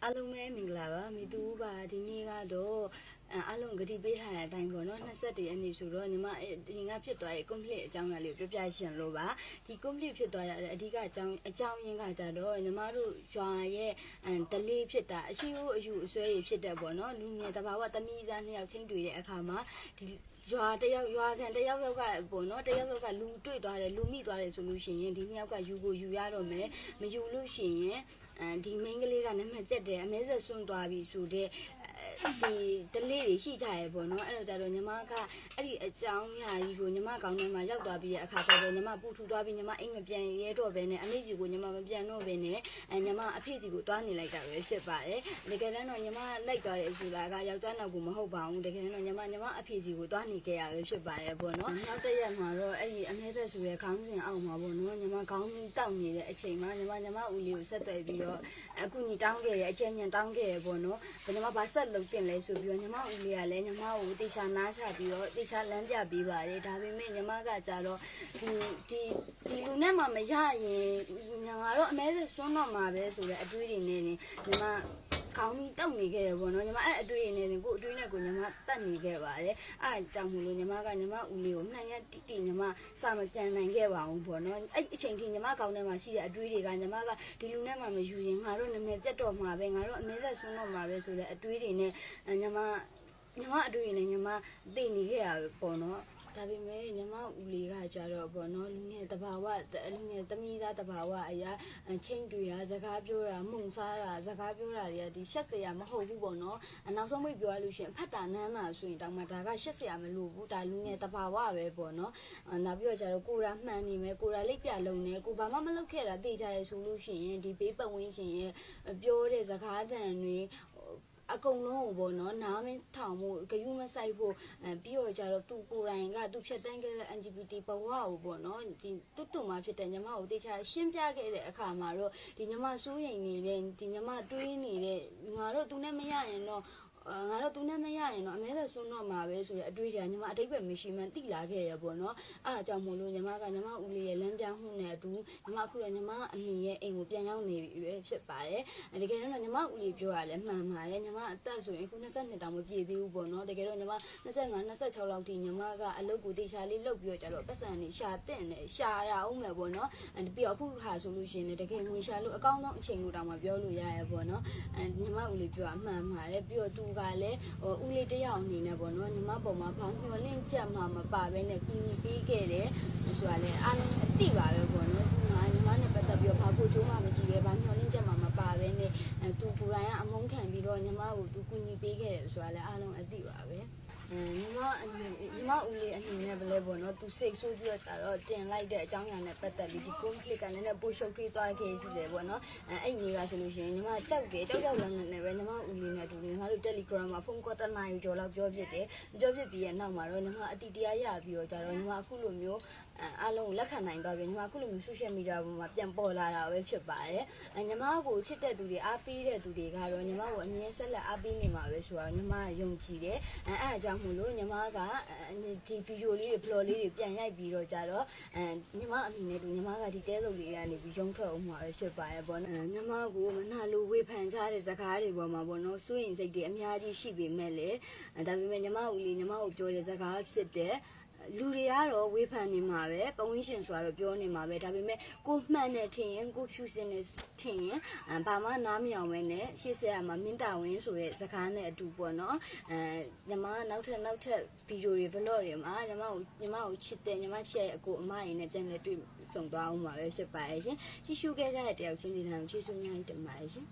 အားလုံးပဲမင်္ဂလာပါမိသူပါဒီနေ့ကတော့အားလုံးဂတိပေးထားတဲ့အတိုင်းပေါ့နော်21ရက်နေ့ဆိုတော့ညီမဒီကဖြစ်သွားရဲ့ complete အကြောင်းအရာလေးကိုပြောပြရှင်လို့ပါဒီ complete ဖြစ်သွားရတဲ့အဓိကအကြောင်းရင်းကကြတော့ညီမတို့ရွာရဲ့တလေးဖြစ်တာအရှိအယူအဆွဲတွေဖြစ်တဲ့ပေါ့နော်လူငယ်တဘာဝသမီးသားနှစ်ယောက်ချင်းတွေ့တဲ့အခါမှာဒီရွာတယောက်တယောက်ကပေါ့နော်တယောက်ကလူတွေ့သွားတယ်လူမိသွားတယ်ဆိုလို့ရှိရင်ဒီနှစ်ယောက်ကယူရတော့မယ်မယူလို့ရှိရင်ဒီမိန်းကလေးကနာမည်ပြတ်တယ်အမဲဆက်ဆွန့်သွားပြီဆိုတဲ့ဒီတလေးတွေရှိကြရပေါ့နော်အဲ့တော့ကြတော့ညီမကအဲ့ဒီအကြောင်းအရာကြီးကိုညီမကောင်းထဲမှာရောက်သွားပြီးတဲ့အခါကျတော့ညီမပူထူသွားပြီးညီမအိမ်မပြန်ရဲတော့ဘဲနဲ့အမေစီကိုညီမမပြန်တော့ဘဲနဲ့ညီမအဖေစီကိုတွားနေလိုက်တာပဲဖြစ်ပါတယ်တကယ်တမ်းတော့ညီမလိုက်သွားတဲ့အစီအလာကယောက်ျားနောက်ကိုမဟုတ်ပါဘူးတကယ်တော့ညီမအဖေစီကိုတွားနေခဲ့ရပဲဖြစ်ပါတယ်ပေါ့နော်နောက်တစ်ရက်မှာတော့အဲ့ဒီအမဲသက်ဆိုရဲ့ခေါင်းစဉ်အောက်မှာပေါ့နော်ညီမခေါင်းတောက်နေတဲ့အချိန်မှာညီမဦးလေးကိုဆက်သွယ်ပြီးတော့အခုညီတောင်းခဲ့ရအကျဉ်းညံတောင်းခဲ့ရပေါ့နော်ညီမဘာဆက်လုပ်တင်လဲဆိုပြီးတော့ညီမဦးလေးကလည်းညီမကိုတေချာနားချပြီးတော့တေချာလမ်းပြပေးပါတယ်ဒါပေမဲ့ညီမကကြတော့ဒီလူနဲ့မှမရရင်ငါတော့အမဲသက်စွန်းတော့မှာပဲဆိုတဲ့အတွေးတွေနဲ့ညီမခေါင်းကြီးတောက်နေခဲ့ရပေါ့နော်ညီမအဲ့အတွေးနဲ့ကိုအတွေးနဲ့ကိုညီမတတ်နေခဲ့ပါတယ်အဲ့ကြောင့်မလို့ညီမဦးလေးကို2ရက်တိညီမစာမပြန်နိုင်ခဲ့ပါဘူးပေါ့နော်အဲ့အချိန်ထိညီမခေါင်းထဲမှာရှိတဲ့အတွေးတွေကညီမကဒီလူနဲ့မှမယူရင်ငါတို့နာမည်ပြတ်တော့မှာပဲငါတို့အမဲသက်ဆွန်းတော့မှာပဲဆိုတဲ့အတွေးတွေနဲ့ညီမအတွေးတွေနဲ့ညီမသိနေခဲ့ရပေါ့နော်ဒါပေမဲ့ညီမဦးလေးကကြတော့ပေါ့နော်လူငယ်တဘာဝလူငယ်သမီးသားတဘာဝအရာချင်းတွေ့ရစကားပြောတာမှုန်စားတာစကားပြောတာတွေကဒီရှက်စရာမဟုတ်ဘူးပေါ့နော်နောက်ဆုံးမိတ်ပြောရလို့ရှိရင်ဖတ်တာနမ်းတာဆိုရင်တောင်မှဒါကရှက်စရာမလိုဘူးဒါလူငယ်တဘာဝပဲပေါ့နော်နောက်ပြီးတော့ကြတော့ကိုရာမှန်နေမယ်ကိုရာလိပ်ပြလုံးနေကိုဘာမှမလုပ်ခဲ့တာသိကြရဲဆိုလို့ရှိရင်ဒီဘေးပတ်ဝန်းကျင်ရဲ့ပြောတဲ့စကားတန်တွေအကုန်လုံးကိုပေါ့နော်နားမထောင်ဖို့ဂယုမဆိုင်ဖို့ပြီးတော့ကြတော့သူကိုယ်တိုင်ကသူဖြတ်တန်းခဲ့တဲ့ LGBT ဘဝကိုပေါ့နော်ဒီတူမှဖြစ်တဲ့ညီမကိုတေချာရှင်းပြခဲ့တဲ့အခါမှာတော့ဒီညီမစိုးရိမ်နေတဲ့ဒီညီမတွေးနေတဲ့ငါတို့သူနဲ့မရရင်တော့ငါတို့သူနဲ့မရရင်တော့အမဲသက်ဆွန်းတော့မှာပဲဆိုတဲ့အတွေးတွေကညီမအတိတ်ပဲမရှိမှန်းသိလာခဲ့ရပေါ့နော်အဲ့အကြောင်းမို့လို့ညီမဦးလေးရဲ့လမ်းပြမှုနဲ့အတူညီမအခုတော့ညီမအမေရဲ့အိမ်ကိုပြန်ရောက်နေပြီပဲဖြစ်ပါတယ်တကယ်တော့ညီမဦးလေးပြောရလဲမှန်ပါတယ်ညီမအသက်ဆိုရင်အခု22တောင်မပြည့်သေးဘူးပေါ့နော်တကယ်တော့ညီမ25 26လောက်ထိညီမကအလုပ်ကိုတေချာလေးလုပ်ပြီးတော့ကြတော့ပတ်စံနေရှာတဲ့နဲ့ရှာရအောင်မယ်ပေါ့နော်ပြီးတော့အခုဟာဆိုလို့ရှိရင်တကယ်ငွေရှာလို့အကောင်းဆုံးအချိန်လို့တောင်မှပြောလို့ရရပေါ့နော်ညီမဦးလေးပြောအမှန်ပါတယ်ပြီးတော့သူကလည်းဦးလေးတယောက်အနေနဲ့ပေါ့နော်ညီမပေါ်မှာဘာမျောလင့်ချက်မှမပါဘဲနဲ့ကူညီပေးခဲ့တယ်ဆိုတာလည်းအားလုံးအသိပါပဲပေါ့နော်ညီမနဲ့ပတ်သက်ပြီးတော့ဘာကိုချိုးမှမကြည့်ပဲဘာမျောလင့်ချက်မှမပါဘဲနဲ့သူကိုယ်တိုင်ကအမုန်းခံပြီးတော့ညီမကိုသူကူညီပေးခဲ့တယ်ဆိုတာလည်းအားလုံးအသိပါပဲညီမဦးလေးအနေနဲ့ဗလဲပေါ့နော်သူစိတ်ဆိုးပြီးတော့တင်လိုက်တဲ့အကြောင်းအရာနဲ့ပတ်သက်ပြီးဒီ conflict ကလည်းပိုရှုပ်ထွေးသွားခဲ့ရှိတယ်ပေါ့နော်အဲ့ညီကဆိုလို့ရှိရင်ညီမကြောက်လန့်နေပဲညီမဦးလေးနဲ့အတူညီမတို့ Telegram မှာဖုန်းကောတနာယူကြော်လောက်ပြောဖြစ်ပြီးရဲ့နောက်မှာတော့ညီမအတီတရားရပြီးတော့ကြတော့ညီမအခုလိုမျိုးအားလုံးလက်ခံနိုင်သွားပြီညီမအခုလိုမျိုး social media ပေါ်မှာပြန်ပေါ်လာတာပဲဖြစ်ပါတယ်ညီမကိုချစ်တဲ့သူတွေအားပေးတဲ့သူတွေကတော့ညီမကိုအမြဲဆက်လက်အားပေးနေမှာပဲဆိုတော့ညီမယုံကြည်တယ်အဲ့အကြောင်းမို့လို့ညီမကဒီဗီဒီယိုလေးတွေ blog လေးတွေပြန်ရိုက်ပြီးတော့ကြတော့ညီမအမိနဲ့တူညီမကဒီတဲစုပ်လေးကနေပြီးရုံထွက်အောင်မှာပဲဖြစ်ပါတယ်ပေါ့နော်ညီမကိုမနာလိုဝေဖန်ကြတဲ့စကားတွေပေါ်မှာပေါ့နော်စိုးရင်စိတ်တွေအများကြီးရှိပေမဲ့လေဒါပေမဲ့ညီမဦးလေးညီမကိုပြောတဲ့စကားဖြစ်တဲ့လူတွေကတော့ဝေဖန်နေမှာပဲပဝင်းရှင်ဆိုတော့ပြောနေမှာပဲဒါပေမဲ့ကိုမှန်တယ်ထင်ရင်ကိုဖြူစင်တယ်ထင်ရင်ဘာမှနားမယောင်ပဲနဲ့ရှေ့ဆက်ရမှာမင်းတာဝင်းဆိုတဲ့စကားနဲ့အတူပေါ့နော်ညီမနောက်ထပ်ဗီဒီယိုတွေဘလော့တွေမှာညီမကိုချစ်တဲ့ညီမချစ်ရဲ့အကိုအမရင်းနဲ့ပြန်လည်တွေ့ဆုံသွားအောင်ပါပဲဖြစ်ပါရဲ့ရှင်ကြည့်ရှုခဲ့ကြတဲ့တယောက်ချင်းဒီတိုင်းကိုကျေးဇူးများကြီးတင်ပါတယ်ရှင်